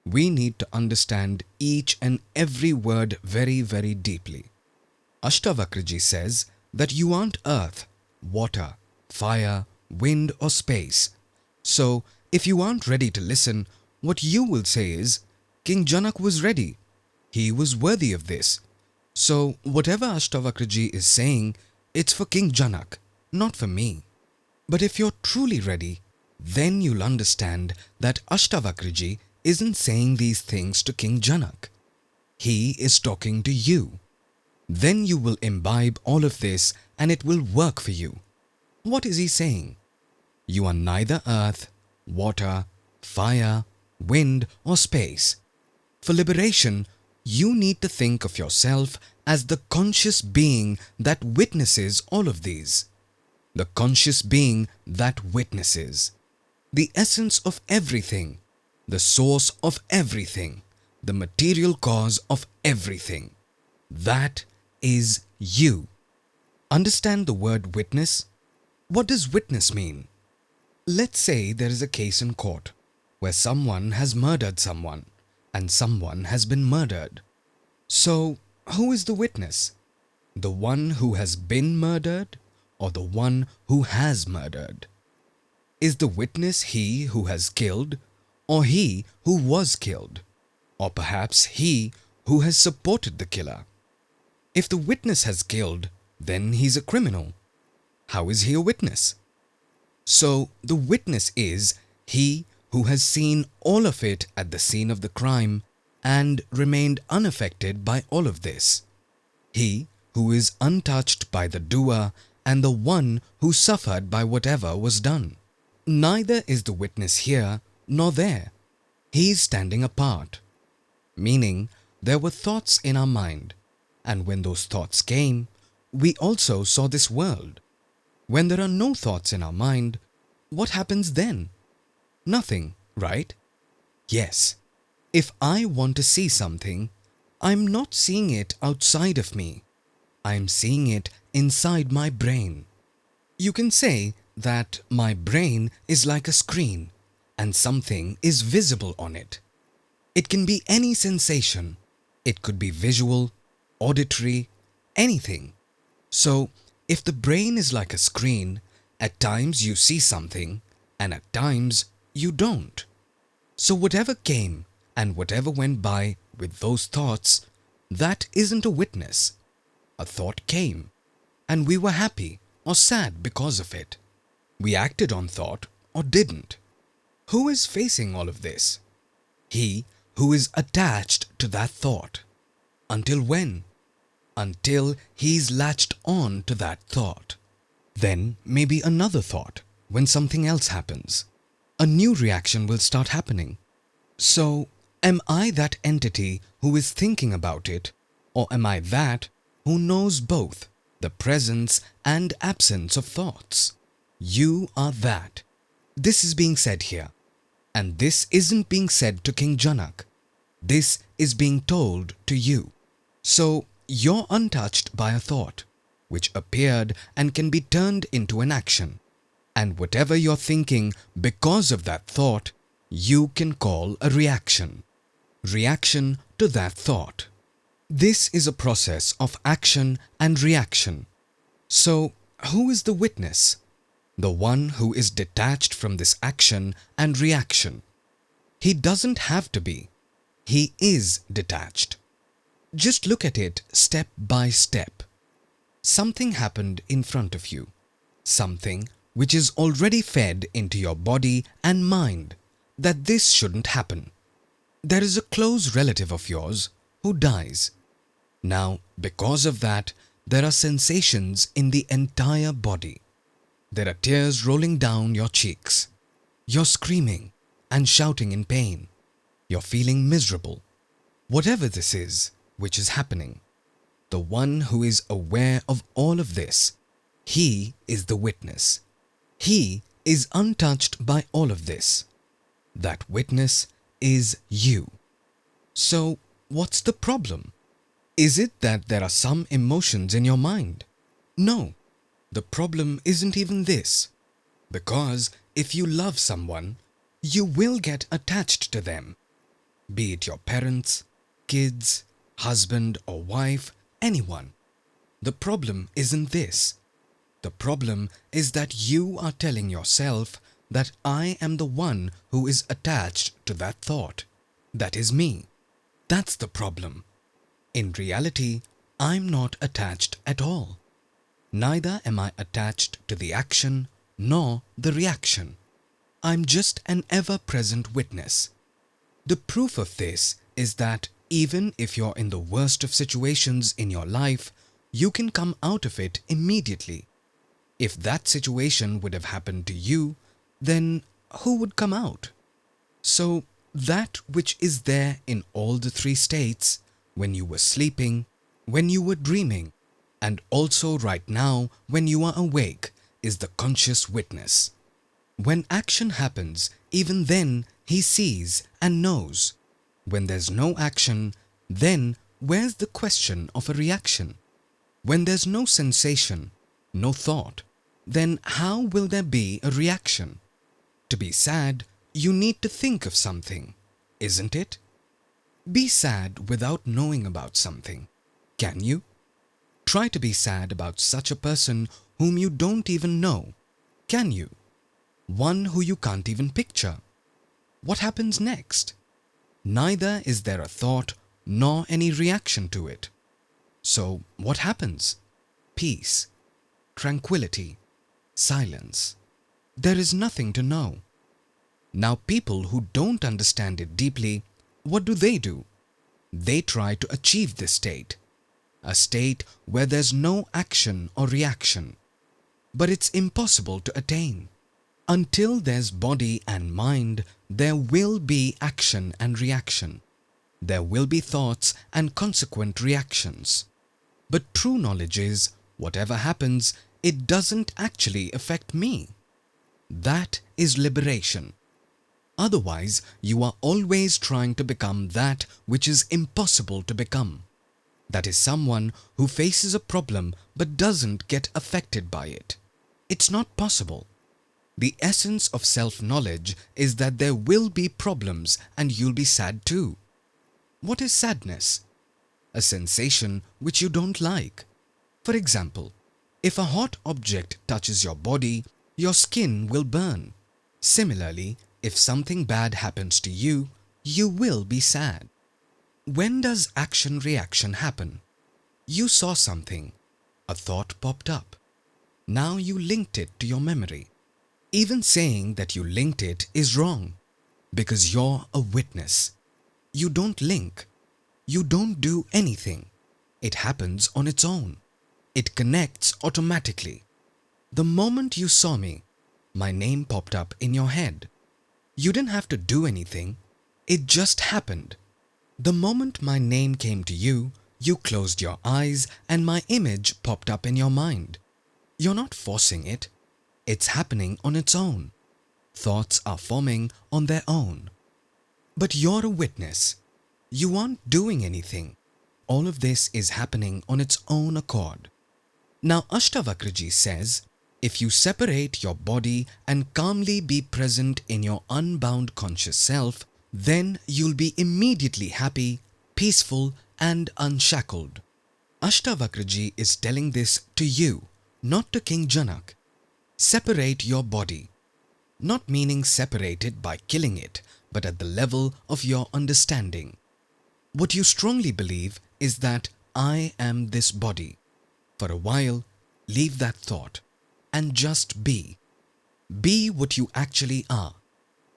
we need to understand each and every word very, very deeply. Ashtavakraji says that you aren't earth, water, fire, wind or space. So, if you aren't ready to listen, what you will say is, King Janak was ready. He was worthy of this. So, whatever Ashtavakraji is saying, it's for King Janak, not for me. But if you're truly ready, then you'll understand that Ashtavakraji isn't saying these things to King Janak. He is talking to you. Then you will imbibe all of this and it will work for you. What is he saying? You are neither earth, water, fire, wind or space. For liberation, you need to think of yourself as the conscious being that witnesses all of these. The conscious being that witnesses. The essence of everything. The source of everything. The material cause of everything. That is you. Understand the word witness? What does witness mean? Let's say there is a case in court where someone has murdered someone and someone has been murdered. So, who is the witness? The one who has been murdered or the one who has murdered? Is the witness he who has killed or he who was killed? Or perhaps he who has supported the killer? If the witness has killed, then he's a criminal. How is he a witness? So, the witness is he who has seen all of it at the scene of the crime and remained unaffected by all of this. He who is untouched by the doer and the one who suffered by whatever was done. Neither is the witness here nor there. He is standing apart. Meaning, there were thoughts in our mind, and when those thoughts came, we also saw this world. When there are no thoughts in our mind, what happens then? Nothing, right? Yes. If I want to see something, I'm not seeing it outside of me. I'm seeing it inside my brain. You can say that my brain is like a screen and something is visible on it. It can be any sensation. It could be visual, auditory, anything. So, if the brain is like a screen, at times you see something and at times you don't. So whatever came and whatever went by with those thoughts, that isn't a witness. A thought came and we were happy or sad because of it. We acted on thought or didn't. Who is facing all of this? He who is attached to that thought. Until when? Until he's latched on to that thought. Then maybe another thought when something else happens. A new reaction will start happening. So, am I that entity who is thinking about it, or am I that who knows both the presence and absence of thoughts? You are that. This is being said here. And this isn't being said to King Janak. This is being told to you. So, you're untouched by a thought, which appeared and can be turned into an action. And whatever you're thinking because of that thought, you can call a reaction. Reaction to that thought. This is a process of action and reaction. So, who is the witness? The one who is detached from this action and reaction. He doesn't have to be. He is detached. Just look at it step by step. Something happened in front of you. Something which is already fed into your body and mind that this shouldn't happen. There is a close relative of yours who dies. Now, because of that, there are sensations in the entire body. There are tears rolling down your cheeks. You're screaming and shouting in pain. You're feeling miserable. Whatever this is which is happening, the one who is aware of all of this, he is the witness. He is untouched by all of this. That witness is you. So, what's the problem? Is it that there are some emotions in your mind? No, the problem isn't even this. Because if you love someone, you will get attached to them. be it your parents, kids, husband or wife, anyone. The problem isn't this. The problem is that you are telling yourself that I am the one who is attached to that thought. That is me. That's the problem. In reality, I'm not attached at all. Neither am I attached to the action nor the reaction. I'm just an ever-present witness. The proof of this is that even if you're in the worst of situations in your life, you can come out of it immediately. If that situation would have happened to you, then who would come out? So that which is there in all the three states, when you were sleeping, when you were dreaming, and also right now when you are awake, is the conscious witness. When action happens, even then he sees and knows. When there's no action, then where's the question of a reaction? When there's no sensation, no thought, then how will there be a reaction? To be sad, you need to think of something, isn't it? Be sad without knowing about something. Can you? Try to be sad about such a person whom you don't even know. Can you? One who you can't even picture. What happens next? Neither is there a thought nor any reaction to it. So what happens? Peace, tranquility, silence. There is nothing to know. Now people who don't understand it deeply, what do? They try to achieve this state, a state where there's no action or reaction. But it's impossible to attain. Until there's body and mind, there will be action and reaction. There will be thoughts and consequent reactions. But true knowledge is, whatever happens, it doesn't actually affect me. That is liberation. Otherwise, you are always trying to become that which is impossible to become. That is someone who faces a problem but doesn't get affected by it. It's not possible. The essence of self-knowledge is that there will be problems and you'll be sad too. What is sadness? A sensation which you don't like. For example, if a hot object touches your body, your skin will burn. Similarly, if something bad happens to you, you will be sad. When does action-reaction happen? You saw something. A thought popped up. Now you linked it to your memory. Even saying that you linked it is wrong, because you're a witness. You don't link. You don't do anything. It happens on its own. It connects automatically. The moment you saw me, my name popped up in your head. You didn't have to do anything. It just happened. The moment my name came to you, you closed your eyes and my image popped up in your mind. You're not forcing it. It's happening on its own. Thoughts are forming on their own. But you're a witness. You aren't doing anything. All of this is happening on its own accord. Now ASHTAVAKRA ji says, if you separate your body and calmly be present in your unbound conscious self, then you'll be immediately happy, peaceful and unshackled. ASHTAVAKRA ji is telling this to you, not to King Janak. Separate your body. Not meaning separate it by killing it, but at the level of your understanding. What you strongly believe is that I am this body. For a while, leave that thought and just be. Be what you actually are.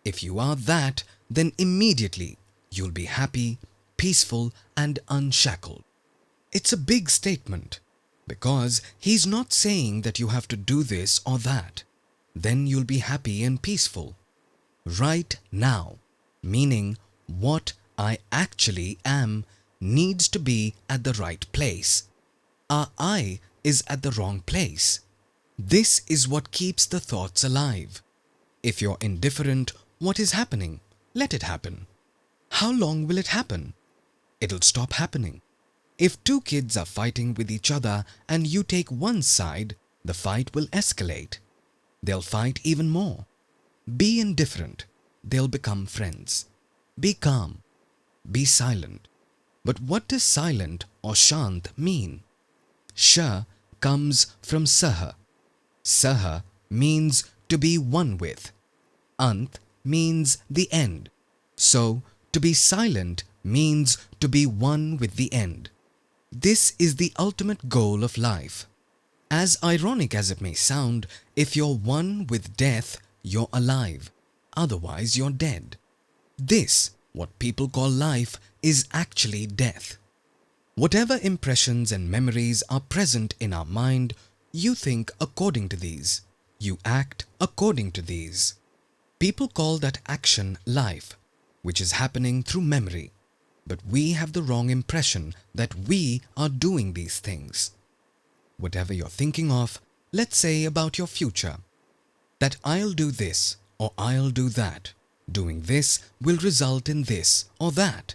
If you are that, then immediately you'll be happy, peaceful and unshackled. It's a big statement, because he's not saying that you have to do this or that. Then you'll be happy and peaceful. Right now, meaning what I actually am needs to be at the right place. Our I is at the wrong place. This is what keeps the thoughts alive. If you're indifferent, what is happening? Let it happen. How long will it happen? It'll stop happening. If two kids are fighting with each other and you take one side, the fight will escalate. They'll fight even more. Be indifferent. They'll become friends. Be calm. be silent. But what does silent or shant mean? Sha comes from saha. Saha means to be one with. Ant means the end. So, to be silent means to be one with the end. This is the ultimate goal of life. As ironic as it may sound, if you're one with death, you're alive. Otherwise, you're dead. This, what people call life, is actually death. Whatever impressions and memories are present in our mind, you think according to these. You act according to these. People call that action life, which is happening through memory. But we have the wrong impression that we are doing these things. Whatever you're thinking of, let's say about your future, that I'll do this or I'll do that. Doing this will result in this or that.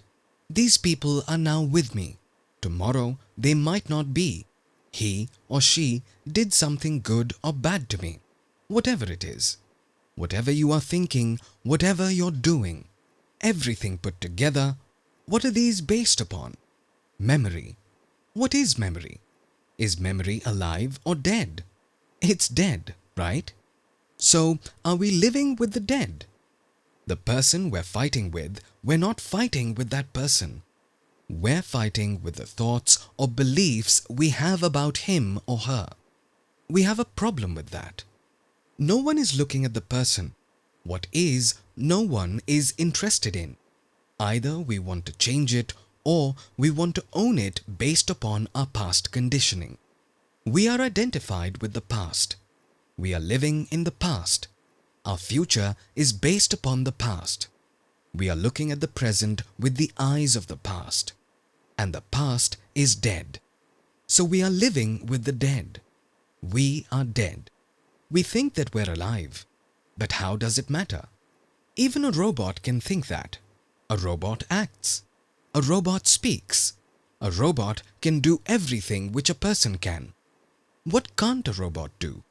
These people are now with me. Tomorrow they might not be. He or she did something good or bad to me. Whatever it is. Whatever you are thinking, whatever you're doing, everything put together, what are these based upon? Memory. What is memory? Is memory alive or dead? It's dead, right? So, are we living with the dead? The person we're fighting with, we're not fighting with that person. We're fighting with the thoughts or beliefs we have about him or her. We have a problem with that. No one is looking at the person. What is, no one is interested in. Either we want to change it or we want to own it based upon our past conditioning. We are identified with the past. We are living in the past. Our future is based upon the past. We are looking at the present with the eyes of the past. And the past is dead. So we are living with the dead. We are dead. We think that we're alive. But how does it matter? Even a robot can think that. A robot acts. A robot speaks. A robot can do everything which a person can. What can't a robot do?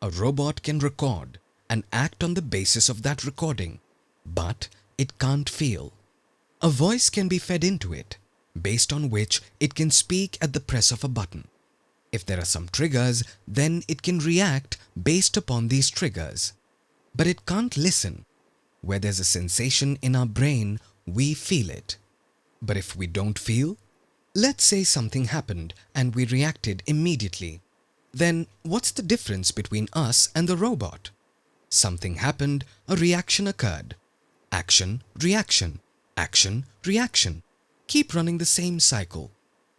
A robot can record and act on the basis of that recording, but it can't feel. A voice can be fed into it, based on which it can speak at the press of a button. If there are some triggers, then it can react based upon these triggers. But it can't listen. Where there's a sensation in our brain, we feel it. But if we don't feel, let's say something happened and we reacted immediately, then what's the difference between us and the robot? Something happened, a reaction occurred. Action, reaction, action, reaction. Keep running the same cycle.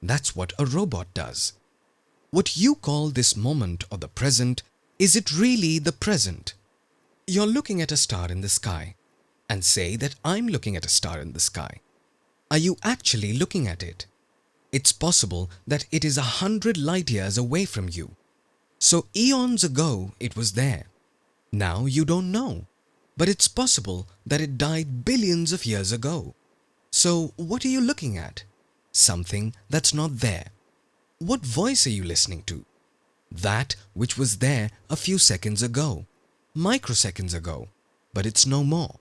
That's what a robot does. What you call this moment or the present, is it really the present? You're looking at a star in the sky and say that I'm looking at a star in the sky. Are you actually looking at it? It's possible that it is 100 light years away from you. So eons ago it was there. Now you don't know. But it's possible that it died billions of years ago. So what are you looking at? Something that's not there. What voice are you listening to? That which was there a few seconds ago, microseconds ago, but it's no more.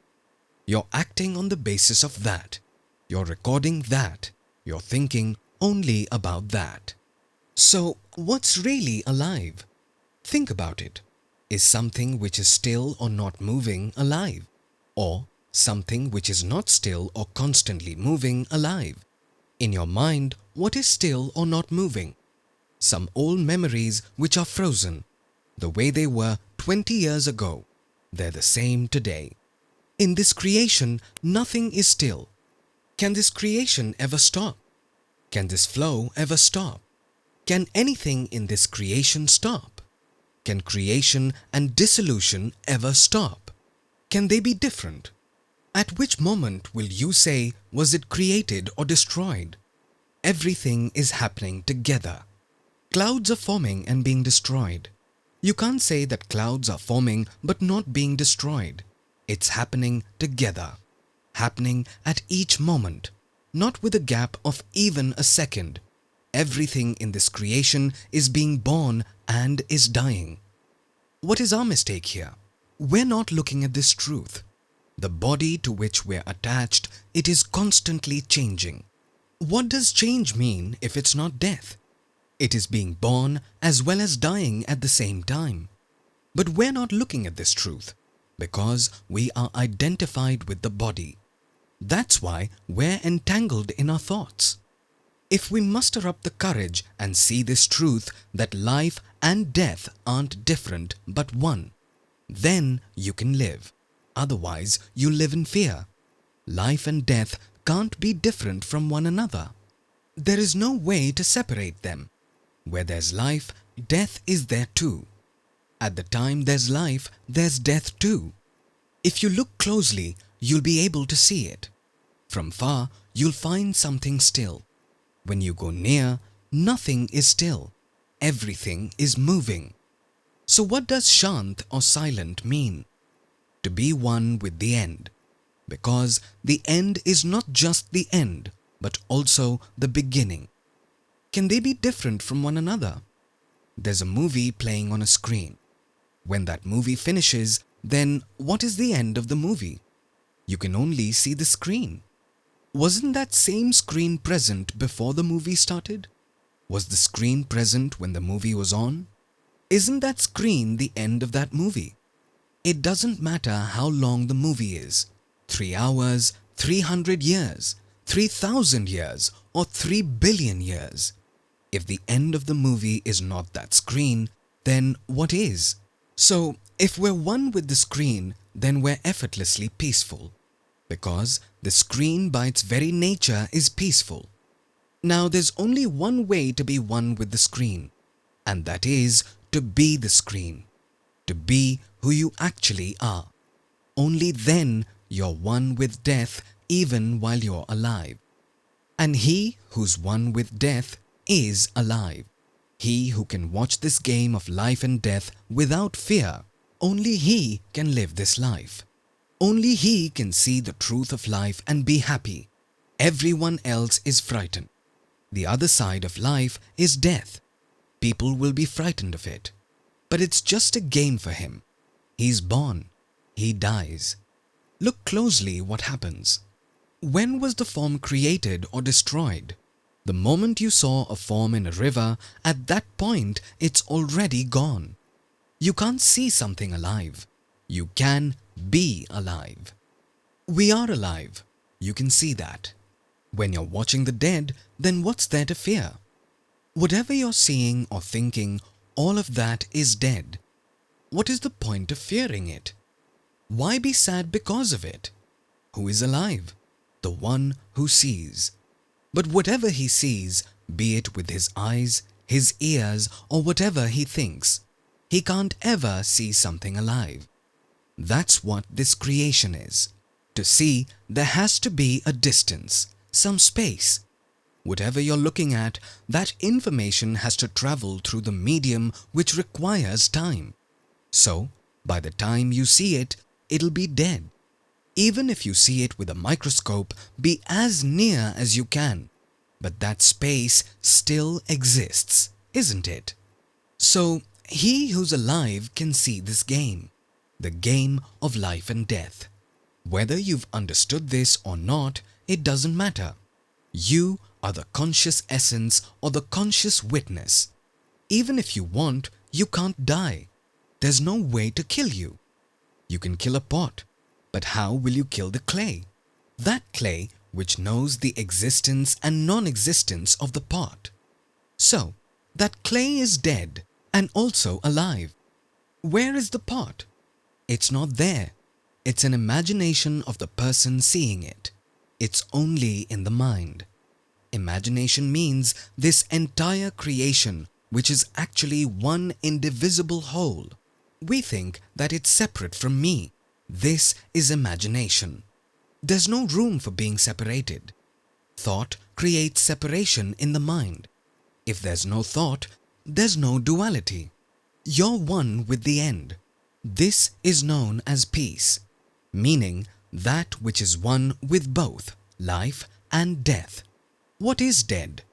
You're acting on the basis of that. You're recording that. You're thinking only about that. So, what's really alive? Think about it. Is something which is still or not moving alive? Or something which is not still or constantly moving alive? In your mind, what is still or not moving? Some old memories which are frozen, the way they were 20 years ago. They're the same today. In this creation, nothing is still. Can this creation ever stop? Can this flow ever stop? Can anything in this creation stop? Can creation and dissolution ever stop? Can they be different? At which moment will you say, was it created or destroyed? Everything is happening together. Clouds are forming and being destroyed. You can't say that clouds are forming but not being destroyed. It's happening together. Happening at each moment, not with a gap of even a second. Everything in this creation is being born and is dying. What is our mistake here? We're not looking at this truth. The body to which we're attached, it is constantly changing. What does change mean if it's not death? It is being born as well as dying at the same time. But we're not looking at this truth because we are identified with the body. That's why we're entangled in our thoughts. If we muster up the courage and see this truth that life and death aren't different but one, then you can live. Otherwise, you live in fear. Life and death can't be different from one another. There is no way to separate them. Where there's life, death is there too. At the time there's life, there's death too. If you look closely, you'll be able to see it. From far, you'll find something still. When you go near, nothing is still. Everything is moving. So what does shant or silent mean? To be one with the end. Because the end is not just the end, but also the beginning. Can they be different from one another? There's a movie playing on a screen. When that movie finishes, then what is the end of the movie? You can only see the screen. Wasn't that same screen present before the movie started? Was the screen present when the movie was on? Isn't that screen the end of that movie? It doesn't matter how long the movie is. 3 hours, 300 years, 3,000 years, or 3 billion years. If the end of the movie is not that screen, then what is? So, if we're one with the screen, then we're effortlessly peaceful. Because the screen by its very nature is peaceful. Now there's only one way to be one with the screen, and that is to be the screen. To be who you actually are. Only then you're one with death even while you're alive. And he who's one with death is alive. He who can watch this game of life and death without fear, only he can live this life. Only he can see the truth of life and be happy. Everyone else is frightened. The other side of life is death. People will be frightened of it. But it's just a game for him. He's born. He dies. Look closely what happens. When was the form created or destroyed? The moment you saw a form in a river, at that point it's already gone. You can't see something alive. You can be alive. We are alive. You can see that. When you're watching the dead, then what's there to fear? Whatever you're seeing or thinking, all of that is dead. What is the point of fearing it? Why be sad because of it? Who is alive? The one who sees. But whatever he sees, be it with his eyes, his ears, or whatever he thinks, he can't ever see something alive. That's what this creation is. To see, there has to be a distance, some space. Whatever you're looking at, that information has to travel through the medium which requires time. So, by the time you see it, it'll be dead. Even if you see it with a microscope, be as near as you can. But that space still exists, isn't it? So, he who's alive can see this game. The game of life and death. Whether you've understood this or not, it doesn't matter. You are the conscious essence or the conscious witness. Even if you want, you can't die. There's no way to kill you. You can kill a pot, but how will you kill the clay? That clay which knows the existence and non-existence of the pot. So, that clay is dead and also alive. Where is the pot? It's not there. It's an imagination of the person seeing it. It's only in the mind. Imagination means this entire creation, which is actually one indivisible whole. We think that it's separate from me. This is imagination. There's no room for being separated. Thought creates separation in the mind. If there's no thought, there's no duality. You're one with the end. This is known as peace, meaning that which is one with both life and death. What is dead?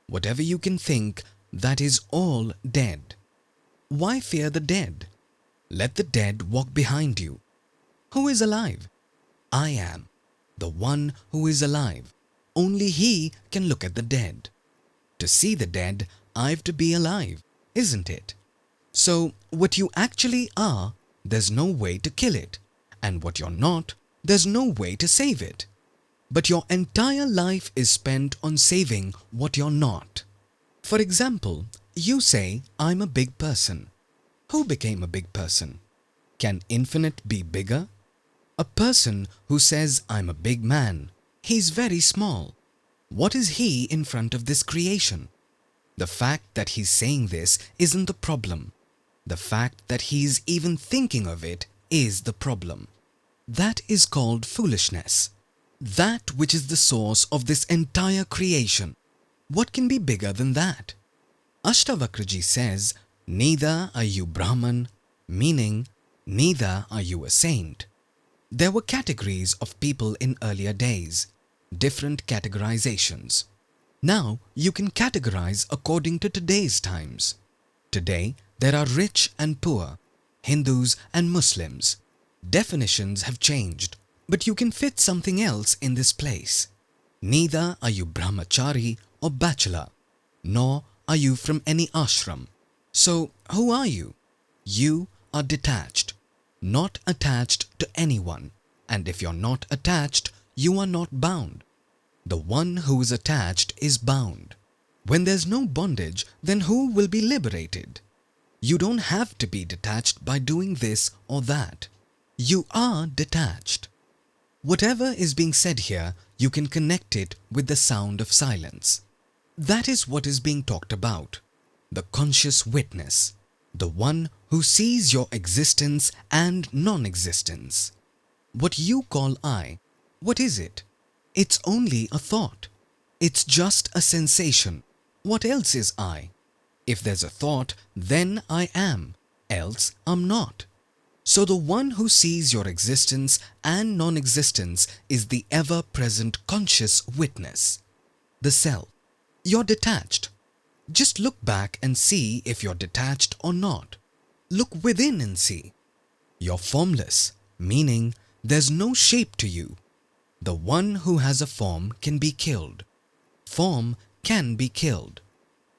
Whatever you can think, that is all dead. Why fear the dead? Let the dead walk behind you. Who is alive? I am, the one who is alive. Only he can look at the dead. To see the dead, I've to be alive, isn't it? So what you actually are, there's no way to kill it. And what you're not, there's no way to save it. But your entire life is spent on saving what you're not. For example, you say, I'm a big person. Who became a big person? Can infinite be bigger? A person who says, I'm a big man, he's very small. What is he in front of this creation? The fact that he's saying this isn't the problem. The fact that he's even thinking of it is the problem. That is called foolishness. That which is the source of this entire creation. What can be bigger than that? ASHTAVAKRA ji says, neither are you Brahman, meaning neither are you a saint. There were categories of people in earlier days, different categorizations. Now you can categorize according to today's times. Today there are rich and poor, Hindus and Muslims. Definitions have changed, but you can fit something else in this place. Neither are you brahmachari or bachelor, nor are you from any ashram. So who are you? You are detached, not attached to anyone. And if you're not attached, you are not bound. The one who is attached is bound. When there's no bondage, then who will be liberated? You don't have to be detached by doing this or that. You are detached. Whatever is being said here, you can connect it with the sound of silence. That is what is being talked about. The conscious witness. The one who sees your existence and non-existence. What you call I, what is it? It's only a thought. It's just a sensation. What else is I? If there's a thought, then I am, else I'm not. So the one who sees your existence and non-existence is the ever-present conscious witness, the self. You're detached. Just look back and see if you're detached or not. Look within and see. You're formless, meaning there's no shape to you. The one who has a form can be killed. Form can be killed.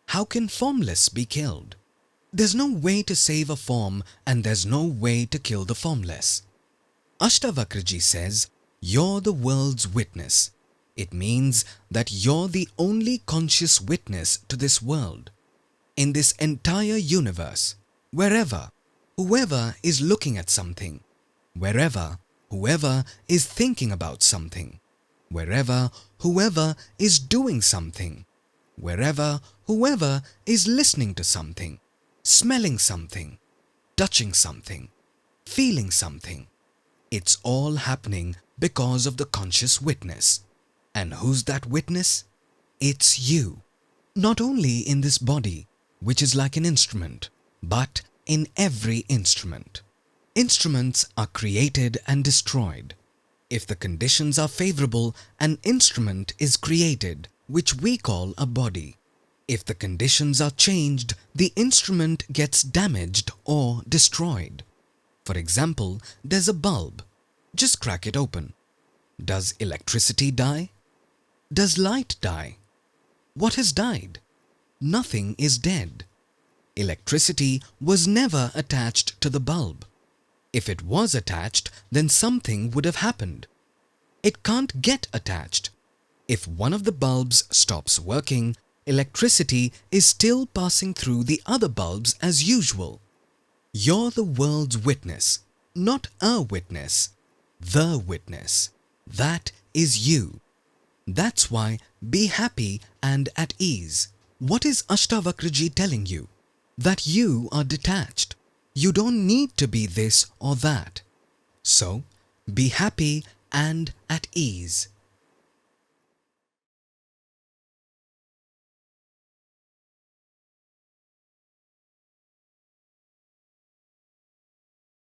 How can formless be killed? There's no way to save a form and there's no way to kill the formless. ASHTAVAKRA ji says, you're the world's witness. It means that you're the only conscious witness to this world. In this entire universe, wherever, whoever is looking at something, wherever, whoever is thinking about something, wherever, whoever is doing something, wherever, whoever is listening to something, smelling something, touching something, feeling something. It's all happening because of the conscious witness. And who's that witness? It's you. Not only in this body, which is like an instrument, but in every instrument. Instruments are created and destroyed. If the conditions are favorable, an instrument is created, which we call a body. If the conditions are changed, the instrument gets damaged or destroyed. For example, there's a bulb. Just crack it open. Does electricity die? Does light die? What has died? Nothing is dead. Electricity was never attached to the bulb. If it was attached, then something would have happened. It can't get attached. If one of the bulbs stops working, electricity is still passing through the other bulbs as usual. You're the world's witness, not a witness, the witness. That is you. That's why be happy and at ease. What is ASHTAVAKRA ji telling you? That you are detached. You don't need to be this or that. So, be happy and at ease.